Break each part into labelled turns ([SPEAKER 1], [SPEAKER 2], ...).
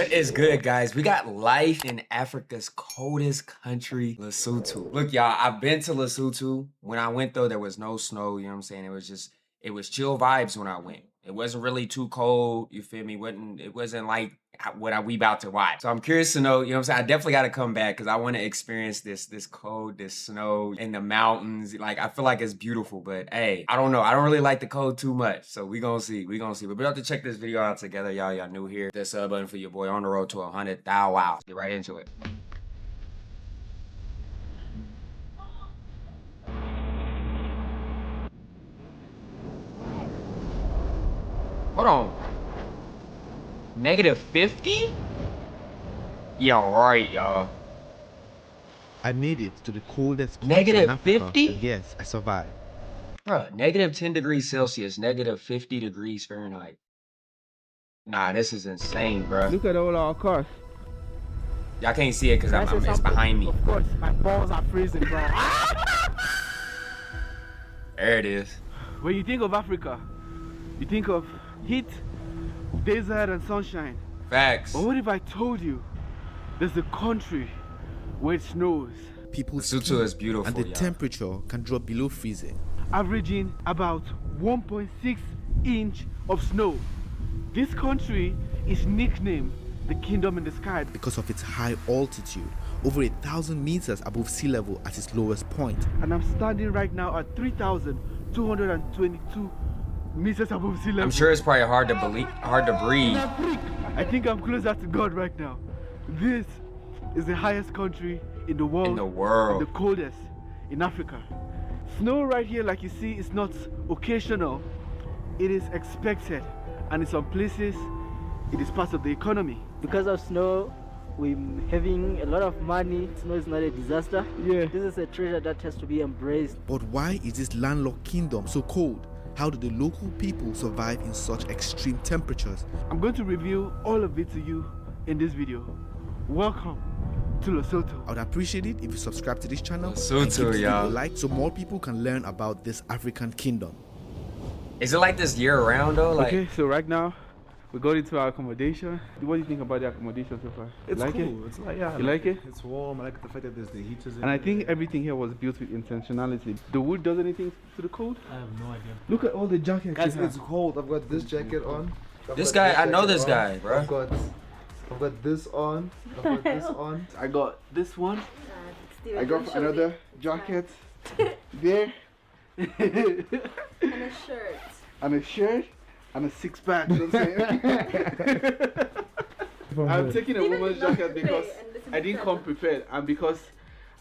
[SPEAKER 1] What is good, guys? We got life in Africa's coldest country, Lesotho. Look, y'all, I've been to Lesotho. When I went, though, there was no snow, you know what I'm saying? It was chill vibes when I went. It wasn't really too cold, you feel me? It wasn't like what we about to watch. So I'm curious to know, you know what I'm saying? I definitely got to come back because I want to experience this cold, this snow in the mountains. Like, I feel like it's beautiful, but hey, I don't know. I don't really like the cold too much. So we gonna see. But we have to check this video out together, y'all. Y'all new here. The sub button for your boy on the road to 100,000. Wow. Get right into it. Hold on. -50? Yeah, right, y'all.
[SPEAKER 2] I made it to the coldest part in Africa,
[SPEAKER 1] -50?
[SPEAKER 2] and yes, I survived.
[SPEAKER 1] Bruh, -10 degrees Celsius, -50 degrees Fahrenheit. Nah, this is insane, bruh.
[SPEAKER 3] Look at all our cars.
[SPEAKER 1] Y'all can't see it because it's behind me.
[SPEAKER 3] Of course, my balls are freezing, bro.
[SPEAKER 1] There it is.
[SPEAKER 3] When you think of Africa, you think of heat, desert, and sunshine.
[SPEAKER 1] Facts.
[SPEAKER 3] But what if I told you there's a country where it snows?
[SPEAKER 2] People ski,
[SPEAKER 1] Lesotho is beautiful,
[SPEAKER 2] and the
[SPEAKER 1] y'all.
[SPEAKER 2] temperature can drop below freezing.
[SPEAKER 3] Averaging about 1.6 inch of snow. This country is nicknamed the Kingdom in the Sky
[SPEAKER 2] Because of its high altitude, over 1,000 meters above sea level at its lowest point.
[SPEAKER 3] and I'm standing right now at 3,222 meters above sea level.
[SPEAKER 1] I'm sure it's probably hard to breathe.
[SPEAKER 3] I think I'm closer to God right now. This is the highest country in the world.
[SPEAKER 1] In the world.
[SPEAKER 3] And the coldest in Africa. Snow right here, like you see, is not occasional. It is expected. And in some places, it is part of the economy.
[SPEAKER 4] Because of snow, we're having a lot of money. Snow is not a disaster.
[SPEAKER 3] Yeah.
[SPEAKER 4] This is a treasure that has to be embraced.
[SPEAKER 2] But why is this landlocked kingdom so cold? How do the local people survive in such extreme temperatures?
[SPEAKER 3] I'm going to reveal all of it to you in this video. Welcome to Lesotho.
[SPEAKER 2] I would appreciate it if you subscribe to this channel
[SPEAKER 1] Lesotho,
[SPEAKER 2] and keep this video
[SPEAKER 1] y'all.
[SPEAKER 2] like so more people can learn about this African kingdom.
[SPEAKER 1] Is it like this year round though? Like,
[SPEAKER 3] Okay, so right now, we got into our accommodation. What do you think about the accommodation so far?
[SPEAKER 5] It's
[SPEAKER 3] like
[SPEAKER 5] cool.
[SPEAKER 3] it?
[SPEAKER 5] It's like, yeah.
[SPEAKER 3] You like it?
[SPEAKER 5] It's warm. I like the fact that there's the heaters in
[SPEAKER 3] And I
[SPEAKER 5] there.
[SPEAKER 3] think everything here was built with intentionality. The wood does anything to the cold?
[SPEAKER 5] I have no idea.
[SPEAKER 3] Look at all the jackets.
[SPEAKER 5] Guys,
[SPEAKER 3] you have.
[SPEAKER 5] it's cold. I've got this jacket on.
[SPEAKER 1] This guy, I know this guy, bro.
[SPEAKER 5] I've got this on. I've got this on.
[SPEAKER 3] I got this one. I
[SPEAKER 6] I
[SPEAKER 3] got another jacket there.
[SPEAKER 6] and a shirt.
[SPEAKER 3] And a shirt and a six-pack. You know what I'm saying? I'm taking a
[SPEAKER 6] Steven
[SPEAKER 3] woman's
[SPEAKER 6] did not
[SPEAKER 3] jacket
[SPEAKER 6] play
[SPEAKER 3] because
[SPEAKER 6] and listen
[SPEAKER 3] I
[SPEAKER 6] to
[SPEAKER 3] didn't
[SPEAKER 6] Trevor.
[SPEAKER 3] come prepared and because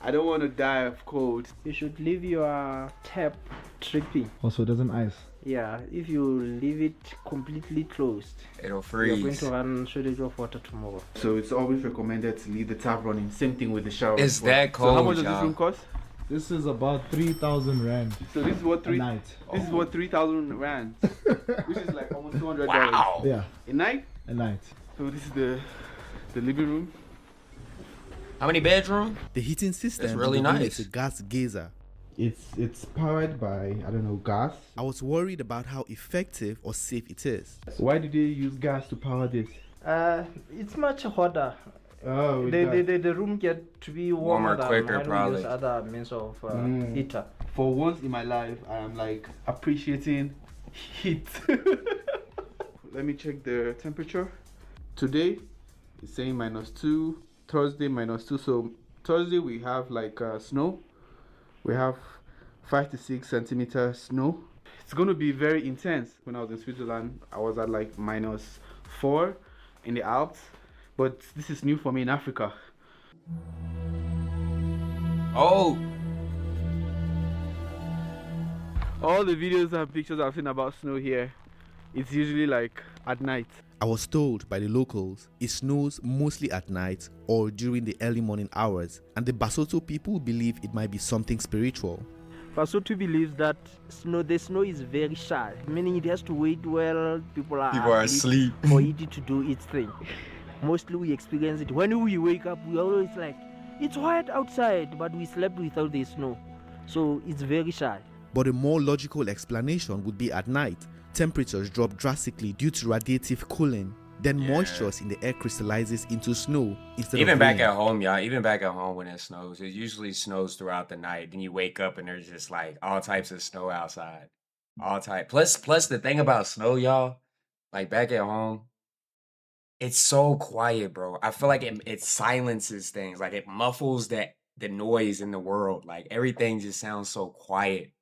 [SPEAKER 3] I don't want to die of cold.
[SPEAKER 4] You should leave your tap tripping.
[SPEAKER 7] Also, it doesn't ice.
[SPEAKER 4] Yeah, if you leave it completely closed,
[SPEAKER 1] it'll
[SPEAKER 4] you're going
[SPEAKER 1] freeze.
[SPEAKER 4] to run shortage of water tomorrow.
[SPEAKER 3] So it's always recommended to leave the tap running. Same thing with the shower.
[SPEAKER 1] It's
[SPEAKER 3] as well.
[SPEAKER 1] that
[SPEAKER 3] So how
[SPEAKER 1] cold,
[SPEAKER 3] much does this
[SPEAKER 1] y'all.
[SPEAKER 3] room cost?
[SPEAKER 7] This is about 3,000 rand
[SPEAKER 3] So this is what
[SPEAKER 7] a
[SPEAKER 3] three.
[SPEAKER 7] night.
[SPEAKER 3] This is what 3,000 rand, which is like almost $200
[SPEAKER 1] Wow.
[SPEAKER 7] Yeah,
[SPEAKER 3] a night.
[SPEAKER 7] a night.
[SPEAKER 3] So this is the living room.
[SPEAKER 1] How many bedroom?
[SPEAKER 2] The heating system
[SPEAKER 1] It's really
[SPEAKER 2] in the room
[SPEAKER 1] nice.
[SPEAKER 2] is a gas geyser.
[SPEAKER 7] It's powered by, I don't know, gas.
[SPEAKER 2] I was worried about how effective or safe it is.
[SPEAKER 3] Why did they use gas to power this?
[SPEAKER 4] It's much hotter.
[SPEAKER 3] Oh,
[SPEAKER 4] The room get to be warmer,
[SPEAKER 1] Warmer quicker,
[SPEAKER 4] than when
[SPEAKER 1] probably.
[SPEAKER 4] we use other means of heater.
[SPEAKER 3] For once in my life, I am like appreciating heat. Let me check the temperature. Today, it's saying -2. Thursday -2. So Thursday we have like snow. We have 5 to 6 centimeters snow. It's gonna be very intense. When I was in Switzerland, I was at like -4 in the Alps. But this is new for me in Africa.
[SPEAKER 1] Oh,
[SPEAKER 3] All the videos and pictures I've seen about snow here, it's usually like at night.
[SPEAKER 2] I was told by the locals it snows mostly at night or during the early morning hours, and the Basotho people believe it might be something spiritual.
[SPEAKER 4] Basotho believes that the snow is very shy, meaning it has to wait well people are
[SPEAKER 1] asleep.
[SPEAKER 4] for it to do its thing. Mostly we experience it when we wake up. We always like, it's white outside, but we slept without the snow, so it's very shy.
[SPEAKER 2] But a more logical explanation would be at night, temperatures drop drastically due to radiative cooling. Then
[SPEAKER 1] Yeah.
[SPEAKER 2] moisture in the air crystallizes into snow instead
[SPEAKER 1] Even
[SPEAKER 2] of
[SPEAKER 1] back
[SPEAKER 2] rain.
[SPEAKER 1] at home, y'all. Even back at home when it snows, it usually snows throughout the night. Then you wake up and there's just like all types of snow outside. All type. Plus the thing about snow, y'all, like back at home, it's so quiet, bro. I feel like it silences things. Like it muffles the noise in the world. Like everything just sounds so quiet.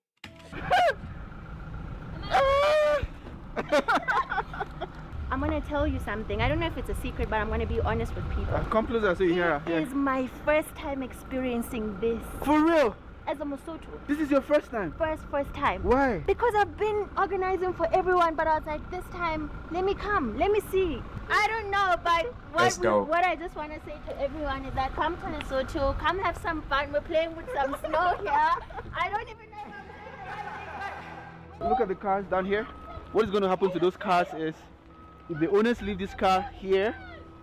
[SPEAKER 6] I'm gonna tell you something. I don't know if it's a secret, but I'm gonna be honest with people.
[SPEAKER 3] Come closer so you hear her.
[SPEAKER 6] It
[SPEAKER 3] Yeah.
[SPEAKER 6] is my first time experiencing this
[SPEAKER 3] For real?
[SPEAKER 6] as a Basotho.
[SPEAKER 3] This is your first time?
[SPEAKER 6] First time.
[SPEAKER 3] Why?
[SPEAKER 6] Because I've been organizing for everyone, but I was like, this time, let me come, let me see. I don't know, but
[SPEAKER 1] That's dope.
[SPEAKER 6] what I just want to say to everyone is that come to Lesotho, come have some fun. We're playing with some snow here. I don't even know if I'm saying the right thing, but
[SPEAKER 3] Look at the cars down here. What is going to happen to those cars is, if the owners leave this car here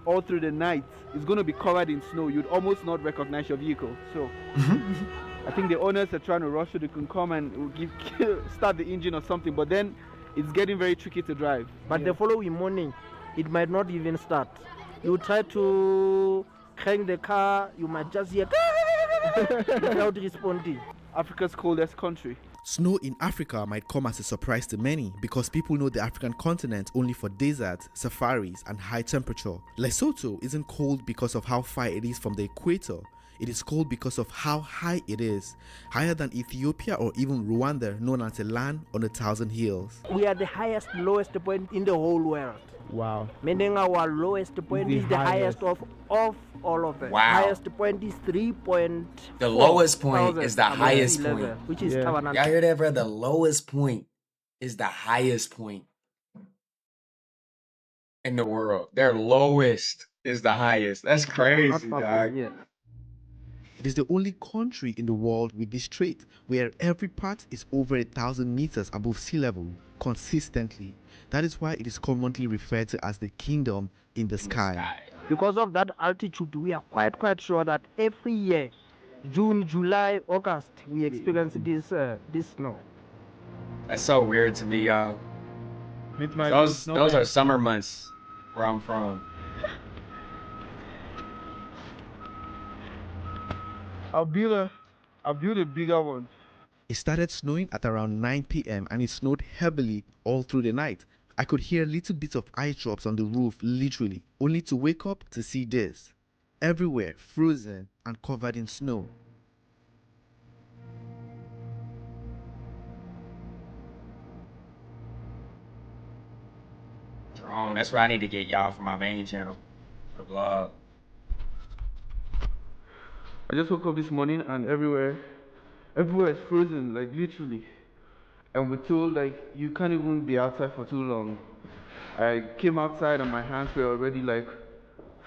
[SPEAKER 3] all through the night, it's going to be covered in snow. You'd almost not recognize your vehicle. So I think the owners are trying to rush so they can come and start the engine or something. But then it's getting very tricky to drive.
[SPEAKER 4] But the following morning, it might not even start. You try to crank the car, you might just hear without responding.
[SPEAKER 3] Africa's coldest country.
[SPEAKER 2] Snow in Africa might come as a surprise to many because people know the African continent only for deserts, safaris, and high temperature. Lesotho isn't cold because of how far it is from the equator. It is cold because of how high it is, higher than Ethiopia or even Rwanda, known as a land on 1,000 hills.
[SPEAKER 4] We are the lowest point in the whole world.
[SPEAKER 3] Wow.
[SPEAKER 4] Meaning our lowest point
[SPEAKER 3] The
[SPEAKER 4] is the highest of all of them.
[SPEAKER 1] Wow.
[SPEAKER 4] Highest point is 3.4.
[SPEAKER 1] The lowest point
[SPEAKER 4] thousand
[SPEAKER 1] is the
[SPEAKER 4] above
[SPEAKER 1] highest
[SPEAKER 4] sea level,
[SPEAKER 1] point.
[SPEAKER 4] which is
[SPEAKER 3] Yeah.
[SPEAKER 4] Tabanana.
[SPEAKER 1] Y'all hear that, bro? The lowest point is the highest point in the world. Their lowest is the highest. That's
[SPEAKER 4] Not
[SPEAKER 1] crazy,
[SPEAKER 4] far
[SPEAKER 1] dog.
[SPEAKER 4] from here.
[SPEAKER 2] It is the only country in the world with this trait where every part is over 1,000 meters above sea level consistently. That is why it is commonly referred to as the kingdom in the sky.
[SPEAKER 4] Because of that altitude, we are quite sure that every year, June, July, August, we experience this snow.
[SPEAKER 1] That's so weird to me, y'all. Those are summer months where I'm from.
[SPEAKER 3] I'll build a bigger one.
[SPEAKER 2] It started snowing at around 9 p.m. and it snowed heavily all through the night. I could hear little bits of ice drops on the roof literally, only to wake up to see this. Everywhere frozen and covered in snow.
[SPEAKER 1] Wrong. That's where I need to get y'all for my main channel, the vlog.
[SPEAKER 3] I just woke up this morning and everywhere is frozen, like literally. And we're told like you can't even be outside for too long. I came outside and my hands were already like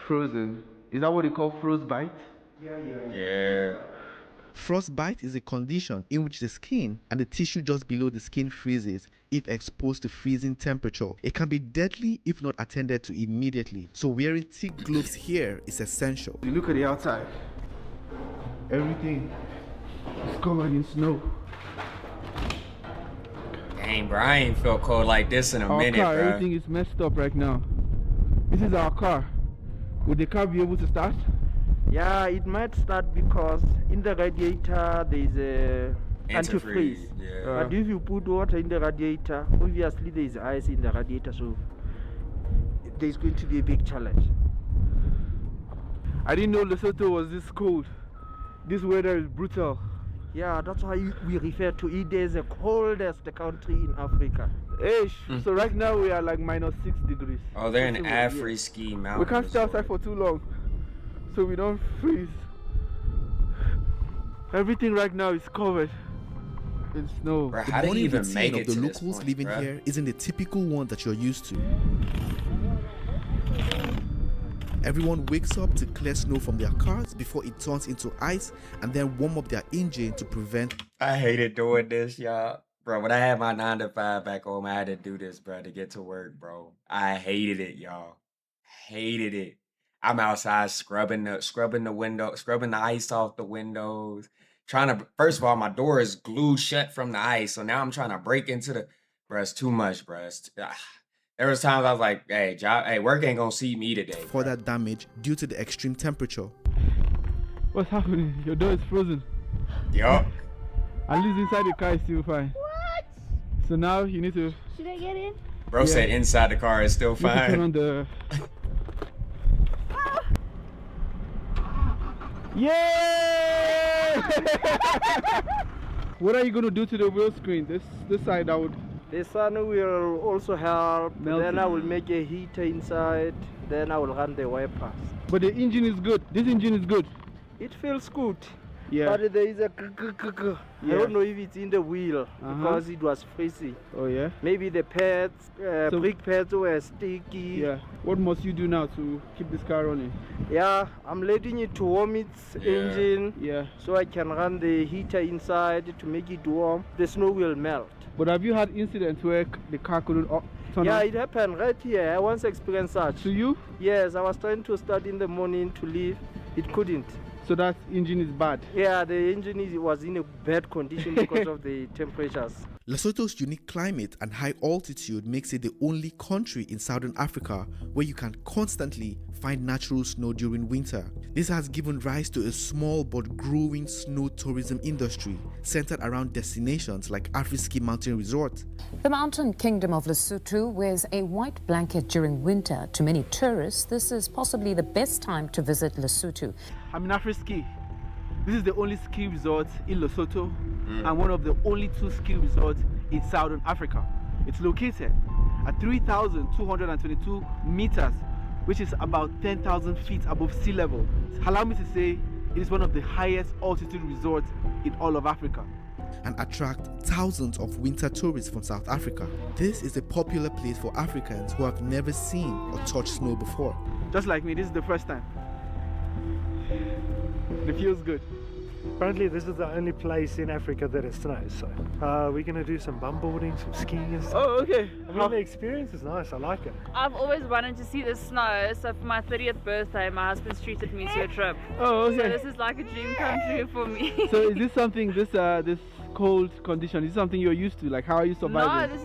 [SPEAKER 3] frozen. Is that what they call frostbite?
[SPEAKER 1] Yeah.
[SPEAKER 2] Frostbite is a condition in which the skin and the tissue just below the skin freezes if exposed to freezing temperature. It can be deadly if not attended to immediately, so wearing thick gloves here is essential.
[SPEAKER 3] You look at the outside. Everything is covered in snow.
[SPEAKER 1] Dang, bro, I ain't felt cold like this in a
[SPEAKER 3] Our
[SPEAKER 1] minute,
[SPEAKER 3] car,
[SPEAKER 1] bro.
[SPEAKER 3] everything is messed up right now. This is our car. Would the car be able to start?
[SPEAKER 4] Yeah, it might start because in the radiator there is a antifreeze.
[SPEAKER 1] Yeah.
[SPEAKER 4] But if you put water in the radiator, obviously there is ice in the radiator, so there's going to be a big challenge.
[SPEAKER 3] I didn't know Lesotho was this cold. This weather is brutal.
[SPEAKER 4] Yeah, that's why we refer to it as the coldest country in Africa.
[SPEAKER 3] Ish. So right now we are like -6 degrees.
[SPEAKER 1] Oh, they're in
[SPEAKER 3] So,
[SPEAKER 1] Afri-Ski Mountains.
[SPEAKER 3] we can't stay outside for too long, so we don't freeze. Everything right now is covered in snow.
[SPEAKER 1] Bro,
[SPEAKER 2] The
[SPEAKER 1] how do you
[SPEAKER 2] morning
[SPEAKER 1] even
[SPEAKER 2] routine
[SPEAKER 1] make
[SPEAKER 2] of
[SPEAKER 1] it
[SPEAKER 2] the
[SPEAKER 1] to this
[SPEAKER 2] locals
[SPEAKER 1] point,
[SPEAKER 2] living
[SPEAKER 1] bruh?
[SPEAKER 2] here isn't the typical one that you're used to. Everyone wakes up to clear snow from their cars before it turns into ice and then warm up their engine to prevent.
[SPEAKER 1] I hated doing this, y'all. Bro, when I had my 9 to 5 back home, I had to do this, bro, to get to work, bro. I hated it, y'all. Hated it. I'm outside scrubbing the window, scrubbing the ice off the windows. Trying to, first of all, my door is glued shut from the ice, so now I'm trying to break into the, bro, it's too much, bro. There was times I was like, hey, work ain't gonna see me today.
[SPEAKER 2] Further damage due to the extreme temperature.
[SPEAKER 3] What's happening? Your door is frozen.
[SPEAKER 1] Yup.
[SPEAKER 3] At least inside the car is still fine.
[SPEAKER 6] What?
[SPEAKER 3] So now you need to
[SPEAKER 6] Should I get in?
[SPEAKER 1] Bro said inside the car is still
[SPEAKER 3] turn
[SPEAKER 1] fine.
[SPEAKER 3] on the. Yay! What are you gonna do to the wheel screen? This side I would.
[SPEAKER 4] The sun will also help.
[SPEAKER 3] Melt
[SPEAKER 4] Then
[SPEAKER 3] it.
[SPEAKER 4] I will make a heater inside. Then I will run the wipers.
[SPEAKER 3] But the engine is good. This engine is good.
[SPEAKER 4] It feels good.
[SPEAKER 3] Yeah.
[SPEAKER 4] But there is a
[SPEAKER 3] Yeah.
[SPEAKER 4] I don't know if it's in the wheel because it was freezing.
[SPEAKER 3] Oh yeah.
[SPEAKER 4] Maybe the pads,
[SPEAKER 3] So-
[SPEAKER 4] brake pads were sticky.
[SPEAKER 3] Yeah. What must you do now to keep this car running?
[SPEAKER 4] Yeah, I'm letting it to warm its engine
[SPEAKER 3] Yeah.
[SPEAKER 4] so I can run the heater inside to make it warm. The snow will melt.
[SPEAKER 3] But have you had incidents where the car couldn't turn
[SPEAKER 4] Yeah,
[SPEAKER 3] on?
[SPEAKER 4] it happened right here. I once experienced that.
[SPEAKER 3] To you?
[SPEAKER 4] Yes, I was trying to start in the morning to leave. It couldn't.
[SPEAKER 3] So that engine is bad.
[SPEAKER 4] Yeah, the engine was in a bad condition because of the temperatures.
[SPEAKER 2] Lesotho's unique climate and high altitude makes it the only country in southern Africa where you can constantly find natural snow during winter. This has given rise to a small but growing snow tourism industry centered around destinations like Afriski Mountain Resort.
[SPEAKER 8] The mountain kingdom of Lesotho wears a white blanket during winter. To many tourists, this is possibly the best time to visit Lesotho.
[SPEAKER 3] I'm in Afriski. This is the only ski resort in Lesotho and one of the only 2 ski resorts in southern Africa. It's located at 3,222 meters, which is about 10,000 feet above sea level. Allow me to say it is one of the highest altitude resorts in all of Africa.
[SPEAKER 2] And attract thousands of winter tourists from South Africa. This is a popular place for Africans who have never seen or touched snow before.
[SPEAKER 3] Just like me, this is the first time. It feels good.
[SPEAKER 9] Apparently this is the only place in Africa that it snows, so we're going to do some bumboarding, some skiing and stuff.
[SPEAKER 3] Oh, okay.
[SPEAKER 9] I mean, the experience is nice, I like it.
[SPEAKER 10] I've always wanted to see the snow, so for my 30th birthday, my husband's treated me to a trip.
[SPEAKER 3] Oh, okay.
[SPEAKER 10] So this is like a dream come true for me.
[SPEAKER 3] So is this something, this cold condition, is this something you're used to? Like, how are you surviving?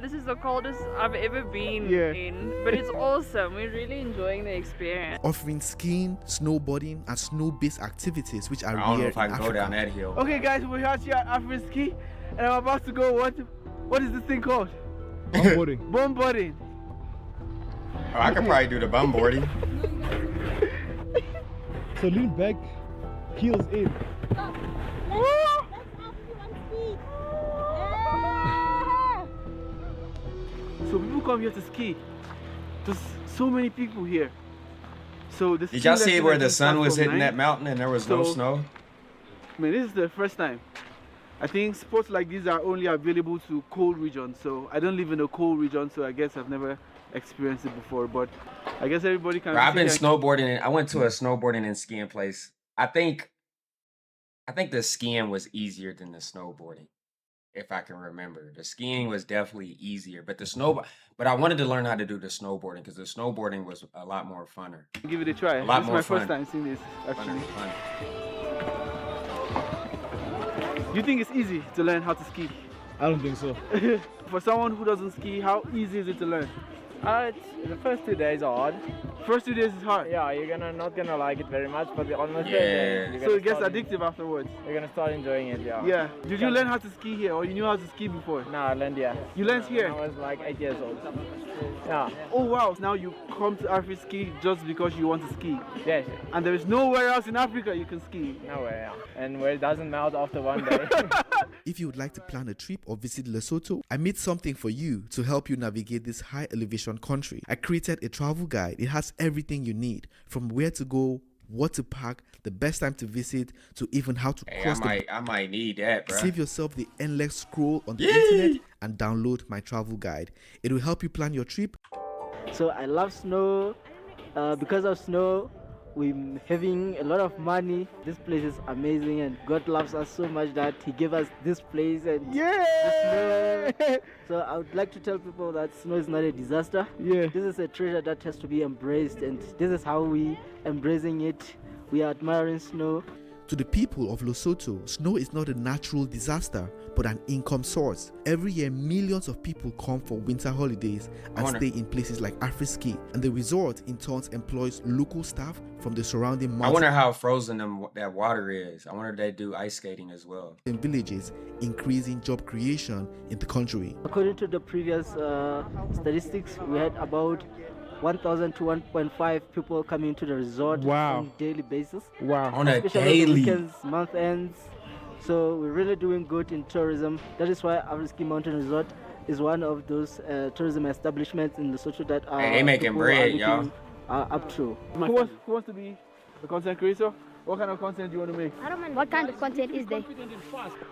[SPEAKER 10] This is the coldest I've ever been
[SPEAKER 3] Yeah.
[SPEAKER 10] in, but it's awesome. We're really enjoying the experience.
[SPEAKER 2] Offering skiing, snowboarding, and snow-based activities which are
[SPEAKER 1] I don't know
[SPEAKER 2] rare
[SPEAKER 1] if I
[SPEAKER 2] in
[SPEAKER 1] can go
[SPEAKER 2] Africa.
[SPEAKER 1] down that hill.
[SPEAKER 3] Okay guys, we're out here at Afriski and I'm about to go, what is this thing called?
[SPEAKER 7] Onboarding.
[SPEAKER 3] Bombarding.
[SPEAKER 1] Oh, I could probably do the bum boarding.
[SPEAKER 7] So lean back, heels in.
[SPEAKER 3] So people come here to ski. There's so many people here. So the
[SPEAKER 1] Did y'all
[SPEAKER 3] ski
[SPEAKER 1] see
[SPEAKER 3] lesson
[SPEAKER 1] where
[SPEAKER 3] I
[SPEAKER 1] the
[SPEAKER 3] just
[SPEAKER 1] sun
[SPEAKER 3] started
[SPEAKER 1] was
[SPEAKER 3] from
[SPEAKER 1] hitting
[SPEAKER 3] 9.
[SPEAKER 1] that mountain and there was no
[SPEAKER 3] So-
[SPEAKER 1] snow?
[SPEAKER 3] I mean, this is the first time. I think sports like these are only available to cold regions. So I don't live in a cold region, so I guess I've never experienced it before. But I guess everybody can.
[SPEAKER 1] Bro, I've been
[SPEAKER 3] visit and-
[SPEAKER 1] snowboarding. I went to a snowboarding and skiing place. I think the skiing was easier than the snowboarding, if I can remember. The skiing was definitely easier, but but I wanted to learn how to do the snowboarding because the snowboarding was a lot more funner.
[SPEAKER 3] Give it a try.
[SPEAKER 1] A lot
[SPEAKER 3] This is
[SPEAKER 1] more
[SPEAKER 3] my first
[SPEAKER 1] fun.
[SPEAKER 3] time seeing this, actually.
[SPEAKER 1] Funner.
[SPEAKER 3] Do you think it's easy to learn how to ski?
[SPEAKER 7] I don't think so.
[SPEAKER 3] For someone who doesn't ski, how easy is it to learn?
[SPEAKER 4] The first 2 days are hard.
[SPEAKER 3] First 2 days is hard.
[SPEAKER 4] Yeah, you're not gonna like it very much, but on the third
[SPEAKER 1] Yeah.
[SPEAKER 4] day, you're
[SPEAKER 3] So
[SPEAKER 4] gonna
[SPEAKER 3] it gets
[SPEAKER 4] start
[SPEAKER 3] addictive afterwards.
[SPEAKER 4] You're gonna start enjoying it, yeah.
[SPEAKER 3] Yeah. Did you learn how to ski here or you knew how to ski before?
[SPEAKER 4] No, I learned here.
[SPEAKER 3] You learned here?
[SPEAKER 4] When I was like 8 years old. Yeah.
[SPEAKER 3] Oh wow, now you come to Afriski just because you want to ski.
[SPEAKER 4] Yes.
[SPEAKER 3] And there is nowhere else in Africa you can ski.
[SPEAKER 4] Nowhere, yeah. And where it doesn't melt after one day.
[SPEAKER 2] If you would like to plan a trip or visit Lesotho, I made something for you to help you navigate this high elevation country. I created a travel guide. It has everything you need, from where to go, what to pack, the best time to visit, to even how to
[SPEAKER 1] Hey,
[SPEAKER 2] cross
[SPEAKER 1] I might need that, bro.
[SPEAKER 2] Save yourself the endless scroll on the
[SPEAKER 1] Yay!
[SPEAKER 2] internet and download my travel guide. It will help you plan your trip.
[SPEAKER 4] So I love snow. Because of snow, we're having a lot of money. This place is amazing, and God loves us so much that He gave us this place and the snow. So I would like to tell people that snow is not a disaster.
[SPEAKER 3] Yeah.
[SPEAKER 4] This is a treasure that has to be embraced, and this is how we embracing it. We are admiring snow.
[SPEAKER 2] To the people of Lesotho, snow is not a natural disaster, but an income source. Every year, millions of people come for winter holidays and stay in places like Afriski, and the resort in turn employs local staff from the surrounding mountains.
[SPEAKER 1] I wonder how frozen that water is. I wonder if they do ice skating as well.
[SPEAKER 2] In villages, increasing job creation in the country.
[SPEAKER 4] According to the previous statistics, we had about 1,000 to 1.5 people coming to the resort on a daily basis.
[SPEAKER 1] On a
[SPEAKER 4] Especially
[SPEAKER 1] daily.
[SPEAKER 4] Weekends, month ends. So we're really doing good in tourism. That is why Afriski Mountain Resort is one of those tourism establishments in Lesotho that are
[SPEAKER 1] Hey, they making bread, y'all.
[SPEAKER 4] Up to.
[SPEAKER 3] Who wants to be a content creator? What kind of content do you want to make?
[SPEAKER 6] I don't mind. What kind of content is there?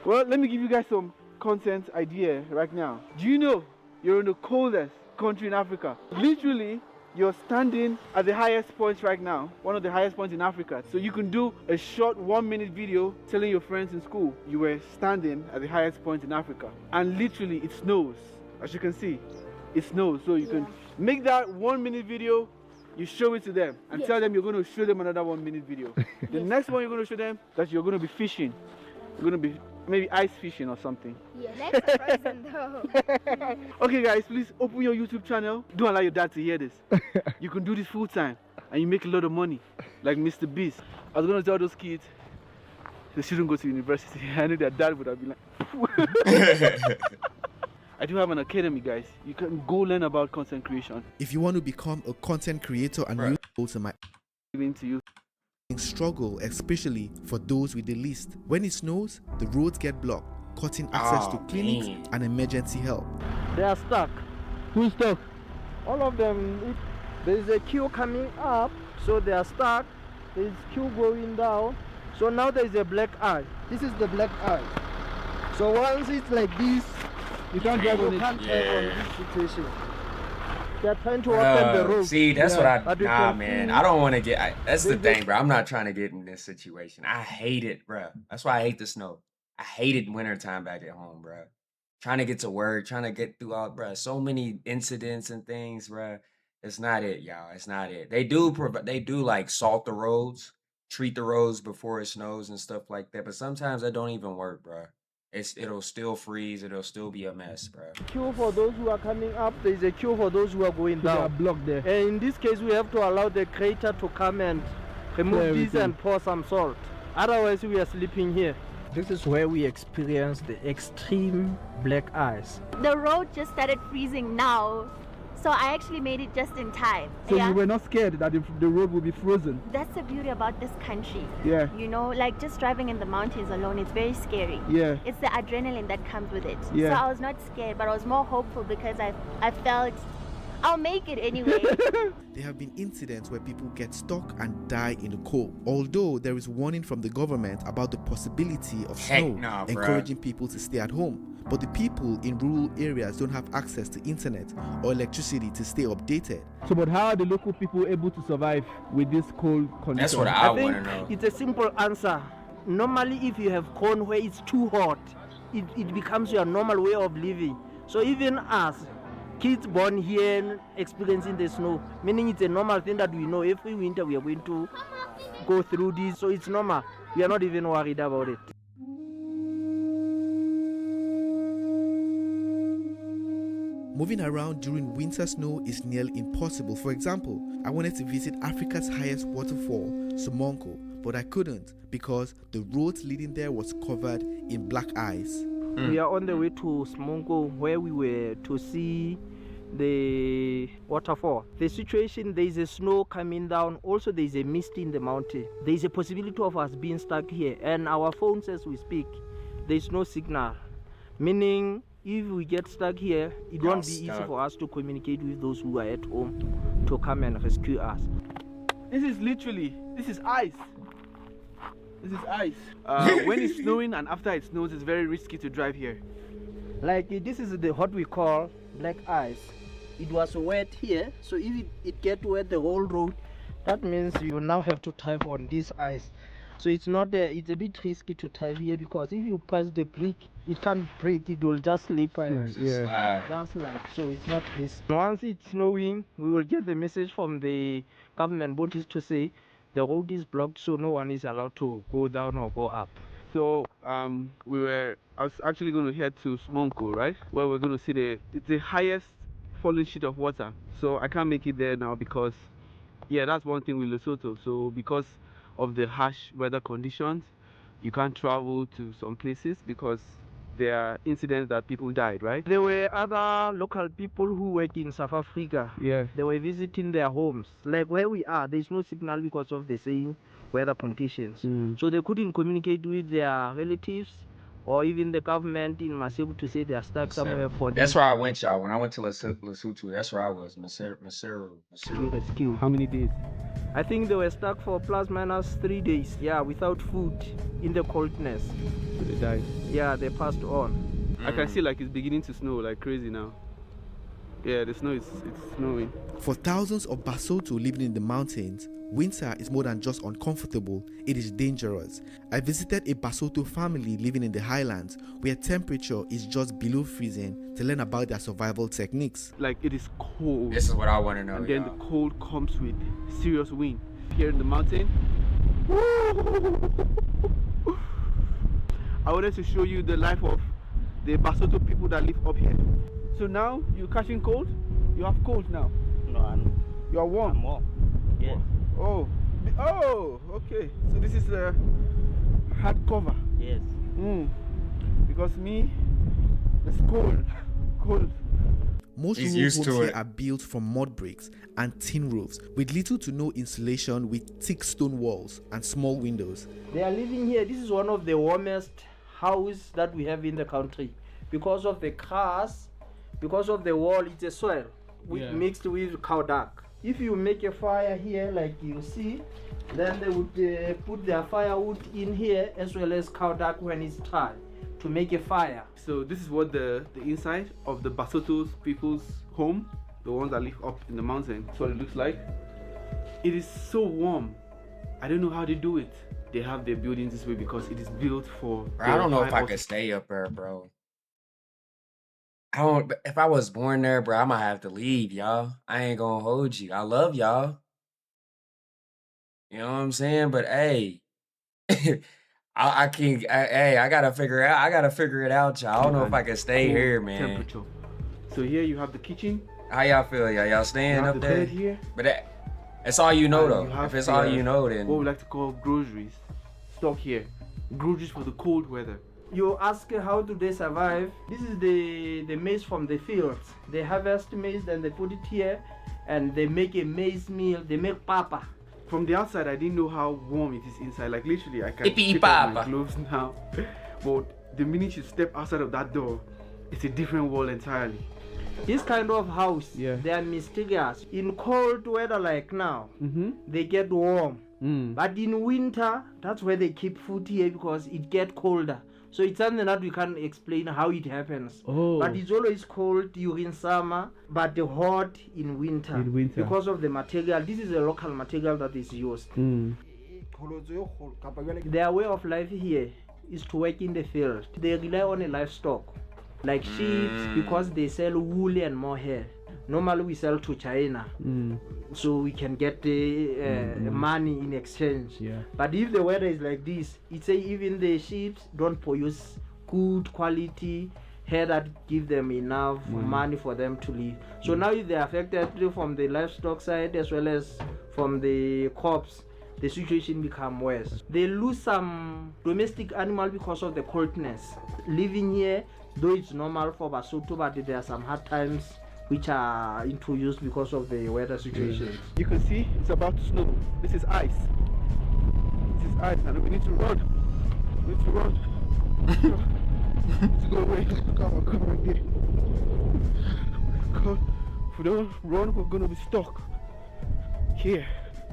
[SPEAKER 3] Well, let me give you guys some content idea right now. Do you know you're in the coldest country in Africa? Literally, you're standing at the highest point right now, one of the highest points in Africa. So you can do a short 1-minute video telling your friends in school you were standing at the highest point in Africa. And literally it snows. As you can see, it snows. So you can make that 1-minute video, you show it to them and tell them you're going to show them another 1-minute video. The next one you're going to show them that you're going to be fishing. You're going to be maybe ice fishing or something.
[SPEAKER 6] Yeah, that's frozen though.
[SPEAKER 3] Okay guys, please open your YouTube channel. Don't allow your dad to hear this. You can do this full time and you make a lot of money, like Mr. Beast. I was gonna tell those kids they shouldn't go to university. I know their dad would have been like I do have an academy, guys. You can go learn about content creation.
[SPEAKER 2] If you want to become a content creator and use tools in my
[SPEAKER 3] to you.
[SPEAKER 2] struggle, especially for those with the least. When it snows, the roads get blocked, cutting access to clinics and emergency help.
[SPEAKER 4] They are stuck.
[SPEAKER 3] Who's stuck?
[SPEAKER 4] All of them. There is a queue coming up, so they are stuck. There is queue going down. So now there is a black eye. This is the black eye. So once it's like this,
[SPEAKER 3] you can't drive on it.
[SPEAKER 4] Drive on this situation. They're trying to open the road.
[SPEAKER 1] See, that's nah, man. I don't want to get. That's the thing, bro. I'm not trying to get in this situation. I hate it, bro. That's why I hate the snow. I hated wintertime back at home, bro. Trying to get to work, trying to get through all, bro. So many incidents and things, bro. It's not it, y'all. It's not it. They do like salt the roads, treat the roads before it snows and stuff like that. But sometimes that don't even work, bro. It'll still freeze. It'll still be a mess, bro.
[SPEAKER 4] Queue for those who are coming up. There is a queue for those who are going down.
[SPEAKER 3] They are blocked there.
[SPEAKER 4] And in this case, we have to allow the creator to come and remove this and pour some salt. Otherwise, we are sleeping here. This is where we experience the extreme black ice.
[SPEAKER 6] The road just started freezing now, so I actually made it just in time.
[SPEAKER 3] So you were not scared that the road would be frozen?
[SPEAKER 6] That's the beauty about this country.
[SPEAKER 3] Yeah.
[SPEAKER 6] You know, like just driving in the mountains alone, it's very scary.
[SPEAKER 3] Yeah.
[SPEAKER 6] It's the adrenaline that comes with it.
[SPEAKER 3] Yeah.
[SPEAKER 6] So I was not scared, but I was more hopeful because I felt I'll make it anyway.
[SPEAKER 2] There have been incidents where people get stuck and die in the cold. Although there is warning from the government about the possibility of snow, encouraging people to stay at home. But the people in rural areas don't have access to internet or electricity to stay updated.
[SPEAKER 3] So, but how are the local people able to survive with this cold condition?
[SPEAKER 1] That's what I want to know.
[SPEAKER 4] It's a simple answer. Normally, if you have gone where it's too hot, it becomes your normal way of living. So even us, kids born here experiencing the snow, meaning it's a normal thing that we know every winter we are going to go through this, so it's normal. We are not even worried about it.
[SPEAKER 2] Moving around during winter snow is nearly impossible. For example, I wanted to visit Africa's highest waterfall, Sumonko, but I couldn't because the roads leading there was covered in black ice.
[SPEAKER 4] We are on the way to Sumonko, where we were to see the waterfall. The situation, there is a snow coming down, also there is a mist in the mountain. There is a possibility of us being stuck here, and our phones as we speak, there is no signal, meaning if we get stuck here, it won't be easy for us to communicate with those who are at home to come and rescue us.
[SPEAKER 3] This is ice. This is ice. When it's snowing and after it snows, it's very risky to drive here.
[SPEAKER 4] Like this is what we call black ice. It was wet here, so if it gets wet the whole road, that means you now have to drive on this ice. So it's not it's a bit risky to drive here because if you pass the brake, it can't brake, it will just slip and just like so. It's not this. Once it's snowing, we will get the message from the government bodies to say The road is blocked, so no one is allowed to go down or go up.
[SPEAKER 3] So I was actually going to head to Smonko, right? Where we're going to see it's the highest falling sheet of water. So I can't make it there now because, yeah, that's one thing with Lesotho. So because of the harsh weather conditions, you can't travel to some places because there are incidents that people died, right?
[SPEAKER 4] There were other local people who work in South Africa.
[SPEAKER 3] Yeah.
[SPEAKER 4] They were visiting their homes. Like where we are, there's no signal because of the same weather conditions. So they couldn't communicate with their relatives or even the government in Masebu to say they are stuck somewhere for them.
[SPEAKER 1] That's where I went, y'all. When I went to Lesotho, that's where I was.
[SPEAKER 4] Rescue.
[SPEAKER 3] How many days?
[SPEAKER 4] I think they were stuck for plus minus 3 days. Yeah, without food in the coldness.
[SPEAKER 3] So they died.
[SPEAKER 4] Yeah, they passed on.
[SPEAKER 3] I can see like it's beginning to snow like crazy now. Yeah, the snow it's snowing.
[SPEAKER 2] For thousands of Basotho living in the mountains, winter is more than just uncomfortable, it is dangerous. I visited a Basotho family living in the highlands where temperature is just below freezing to learn about their survival techniques.
[SPEAKER 3] Like it is cold.
[SPEAKER 1] This is what I want to know.
[SPEAKER 3] And then the cold comes with serious wind. Here in the mountain. I wanted to show you the life of the Basotho people that live up here. So now you're catching cold? You have cold now?
[SPEAKER 4] No,
[SPEAKER 3] you are warm?
[SPEAKER 4] I'm warm. Yes.
[SPEAKER 3] Oh, okay. So this is a hard cover.
[SPEAKER 4] Yes.
[SPEAKER 3] Because me, it's cold. Cold.
[SPEAKER 2] Most
[SPEAKER 1] He's
[SPEAKER 2] rural
[SPEAKER 1] used
[SPEAKER 2] homes
[SPEAKER 1] to
[SPEAKER 2] here
[SPEAKER 1] it.
[SPEAKER 2] are built from mud bricks and tin roofs with little to no insulation, with thick stone walls and small windows.
[SPEAKER 4] They are living here. This is one of the warmest houses that we have in the country. Because of the cars, because of the wall, it's a soil mixed with cow dung. If you make a fire here, like you see, then they would put their firewood in here as well as cow dung when it's time to make a fire.
[SPEAKER 3] So this is what the inside of the Basotho people's home, the ones that live up in the mountain, that's what it looks like. It is so warm. I don't know how they do it. They have their buildings this way because it is built for.
[SPEAKER 1] Bro, I don't know if I could stay up there, bro. If I was born there, bro, I might have to leave, y'all. I ain't gonna hold you. I love y'all. You know what I'm saying? But hey, I can't. I gotta figure it out, y'all. I don't know if I can stay here, man.
[SPEAKER 3] Temperature. So here you have the kitchen.
[SPEAKER 1] How y'all feel, y'all? Y'all staying up
[SPEAKER 3] the
[SPEAKER 1] there?
[SPEAKER 3] bed here.
[SPEAKER 1] But that's all you know,
[SPEAKER 3] And
[SPEAKER 1] though.
[SPEAKER 3] you have
[SPEAKER 1] If it's
[SPEAKER 3] the,
[SPEAKER 1] all you know, then
[SPEAKER 3] what we like to call groceries. Stock here. Groceries for the cold weather.
[SPEAKER 4] You ask how do they survive? This is the maize from the fields. They harvest maize, then they put it here, and they make a maize meal. They make papa.
[SPEAKER 3] From the outside, I didn't know how warm it is inside. Like literally, I can
[SPEAKER 1] Ippy
[SPEAKER 3] take off my
[SPEAKER 1] papa.
[SPEAKER 3] gloves now. But the minute you step outside of that door, it's a different world entirely.
[SPEAKER 4] This kind of house, they are mysterious. In cold weather like now, they get warm. But in winter, that's where they keep food here because it gets colder. So it's something that we can't explain how it happens. But it's always cold during summer, but hot in winter. Because of the material. This is a local material that is used. Their way of life here is to work in the field. They rely on a livestock, like sheep, because they sell wool and more hair. Normally we sell to China, so we can get money in exchange. But if the weather is like this, it say even the sheep don't produce good quality hair that give them enough money for them to live. So now if they're affected from the livestock side as well as from the crops, the situation become worse. They lose some domestic animal because of the coldness. Living here, though it's normal for Basotho, but there are some hard times which are introduced because of the weather situation.
[SPEAKER 3] You can see it's about to snow. This is ice. This is ice, and we need to run. We need to run. Let's go away. Come right there. Come. If we don't run, we're gonna be stuck here.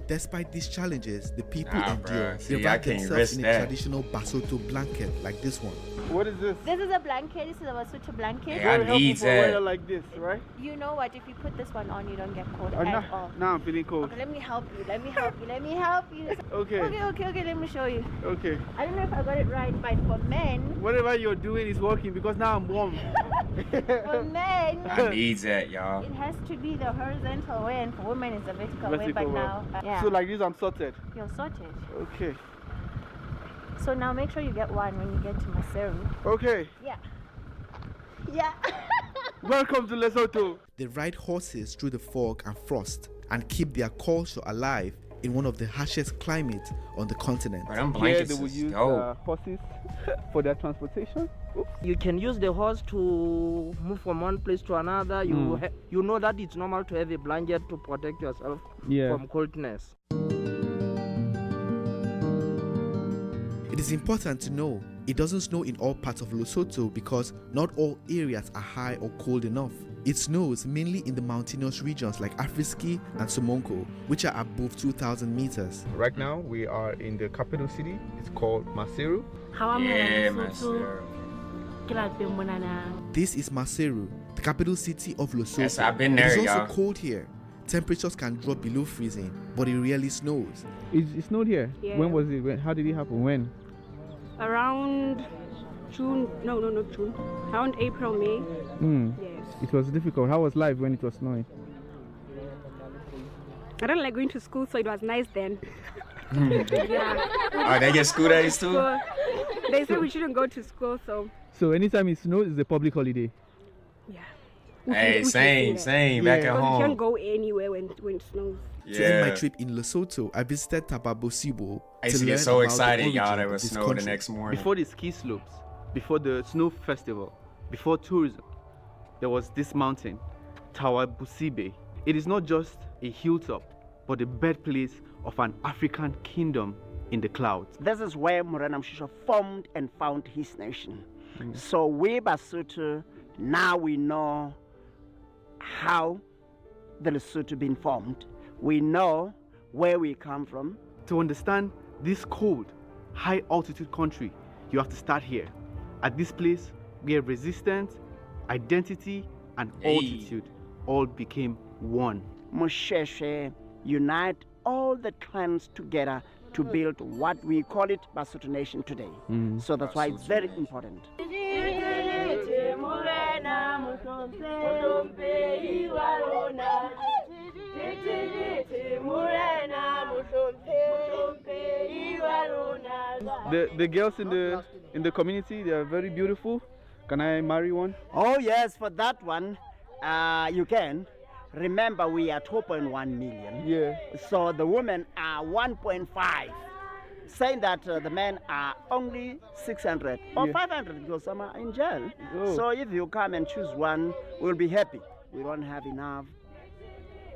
[SPEAKER 2] Despite these challenges, the people
[SPEAKER 1] Nah,
[SPEAKER 2] endure.
[SPEAKER 1] bruh. See,
[SPEAKER 2] They
[SPEAKER 1] I
[SPEAKER 2] wrap
[SPEAKER 1] can't
[SPEAKER 2] themselves
[SPEAKER 1] risk
[SPEAKER 2] in a
[SPEAKER 1] that.
[SPEAKER 2] traditional Basotho blanket like this one.
[SPEAKER 3] What is this?
[SPEAKER 6] This is a blanket. This is a Basotho blanket.
[SPEAKER 1] Yeah, I
[SPEAKER 3] Very helpful
[SPEAKER 1] need
[SPEAKER 3] for weather
[SPEAKER 1] that.
[SPEAKER 3] like this, right?
[SPEAKER 6] You know what? If you put this one on, you don't get cold
[SPEAKER 3] Now,
[SPEAKER 6] at all.
[SPEAKER 3] now I'm feeling cold.
[SPEAKER 6] Okay, let me help you. Let me help you. Let me help you.
[SPEAKER 3] Okay.
[SPEAKER 6] Okay. Let me show you.
[SPEAKER 3] Okay.
[SPEAKER 6] I don't know if I got it right, but for men,
[SPEAKER 3] Whatever you're doing is working because now I'm warm.
[SPEAKER 6] For men,
[SPEAKER 1] I need that, y'all.
[SPEAKER 6] it has to be the horizontal way, and for women it's the vertical way. But now, yeah,
[SPEAKER 3] So like this, I'm sorted.
[SPEAKER 6] you're sorted.
[SPEAKER 3] Okay.
[SPEAKER 6] So now make sure you get one when you get to Maseru.
[SPEAKER 3] Okay.
[SPEAKER 6] Yeah. Yeah.
[SPEAKER 3] Welcome to Lesotho.
[SPEAKER 2] They ride horses through the fog and frost and keep their culture alive in one of the harshest climates on the continent.
[SPEAKER 1] Bro, them
[SPEAKER 3] Here
[SPEAKER 1] blankets
[SPEAKER 3] they will
[SPEAKER 1] is
[SPEAKER 3] use
[SPEAKER 1] dope.
[SPEAKER 3] horses for their transportation.
[SPEAKER 4] You can use the horse to move from one place to another. You know that it's normal to have a blanket to protect yourself from coldness.
[SPEAKER 2] It is important to know it doesn't snow in all parts of Lesotho because not all areas are high or cold enough. It snows mainly in the mountainous regions like Afriski and Somonko, which are above 2,000 meters.
[SPEAKER 3] Right now we are in the capital city. It's called Maseru.
[SPEAKER 1] Yeah, Mansa.
[SPEAKER 2] This is Maseru, the capital city of Lesotho.
[SPEAKER 1] Yes, I've been there,
[SPEAKER 2] It is
[SPEAKER 1] y'all.
[SPEAKER 2] also cold here. Temperatures can drop below freezing, but it rarely snows.
[SPEAKER 3] It snowed here?
[SPEAKER 10] Yeah.
[SPEAKER 3] When was it? How did it happen? When?
[SPEAKER 10] Around June, no, not June. Around April, May. Yes.
[SPEAKER 3] It was difficult. How was life when it was snowing?
[SPEAKER 10] I don't like going to school, so it was nice then. Yeah.
[SPEAKER 1] Oh, they get school days too?
[SPEAKER 10] So they said we shouldn't go to school, so
[SPEAKER 3] So anytime it snows, it's a public holiday.
[SPEAKER 10] yeah.
[SPEAKER 1] Hey, same. Back at
[SPEAKER 10] Because you can't
[SPEAKER 1] home.
[SPEAKER 10] go anywhere when it snows.
[SPEAKER 2] To end my
[SPEAKER 1] Yeah.
[SPEAKER 2] trip in Lesotho, I visited Tababosibo
[SPEAKER 1] I used to
[SPEAKER 2] learn
[SPEAKER 1] get so
[SPEAKER 2] about the
[SPEAKER 1] excited, y'all.
[SPEAKER 2] origin
[SPEAKER 1] There
[SPEAKER 2] of
[SPEAKER 1] was
[SPEAKER 2] this
[SPEAKER 1] snow the
[SPEAKER 2] country.
[SPEAKER 1] next morning.
[SPEAKER 3] Before the ski slopes, before the snow festival, before tourism, there was this mountain, Tawabusibe. It is not just a hilltop, but the birthplace of an African kingdom in the clouds.
[SPEAKER 11] This is where Morena Mshisha formed and found his nation. So we Basotho, now we know how the Lesotho been formed. We know where we come from.
[SPEAKER 3] To understand this cold, high altitude country, you have to start here. At this place where resistance, identity, and altitude all became one.
[SPEAKER 11] Musheshe unite all the clans together to build what we call it Basotho nation today. So that's why it's very important.
[SPEAKER 3] The girls in the community, they are very beautiful. Can I marry one?
[SPEAKER 11] Oh yes, for that one, you can. Remember, we are 2.1 million.
[SPEAKER 3] Yeah.
[SPEAKER 11] So the women are 1.5. Saying that the men are only 600 or 500 because some are in jail. So if you come and choose one, we'll be happy. We don't have enough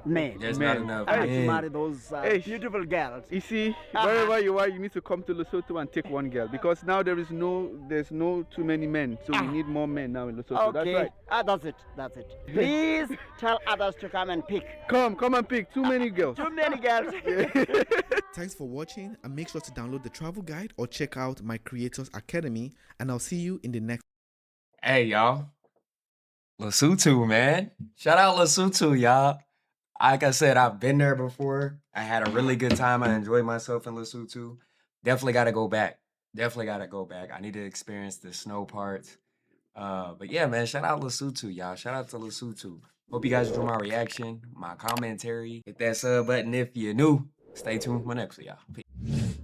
[SPEAKER 11] men.
[SPEAKER 1] There's not enough
[SPEAKER 11] I like to
[SPEAKER 1] men.
[SPEAKER 11] marry those beautiful girls.
[SPEAKER 3] You see, wherever you are, you need to come to Lesotho and take one girl because now there's no too many men, so we need more men now in Lesotho.
[SPEAKER 11] Okay,
[SPEAKER 3] That's right.
[SPEAKER 11] That's it. Please tell others to come and pick.
[SPEAKER 3] Come and pick. Too many girls.
[SPEAKER 11] Too many girls.
[SPEAKER 2] Thanks for watching, and make sure to download the travel guide or check out my Creators Academy, and I'll see you in the next.
[SPEAKER 1] Hey, y'all. Lesotho, man. Shout out Lesotho, y'all. Like I said, I've been there before. I had a really good time. I enjoyed myself in Lesotho. Definitely got to go back. I need to experience the snow parts. But yeah, man, shout out Lesotho, y'all. Shout out to Lesotho. Hope you guys enjoy my reaction, my commentary. Hit that sub button if you're new. Stay tuned for my next one, y'all. Peace.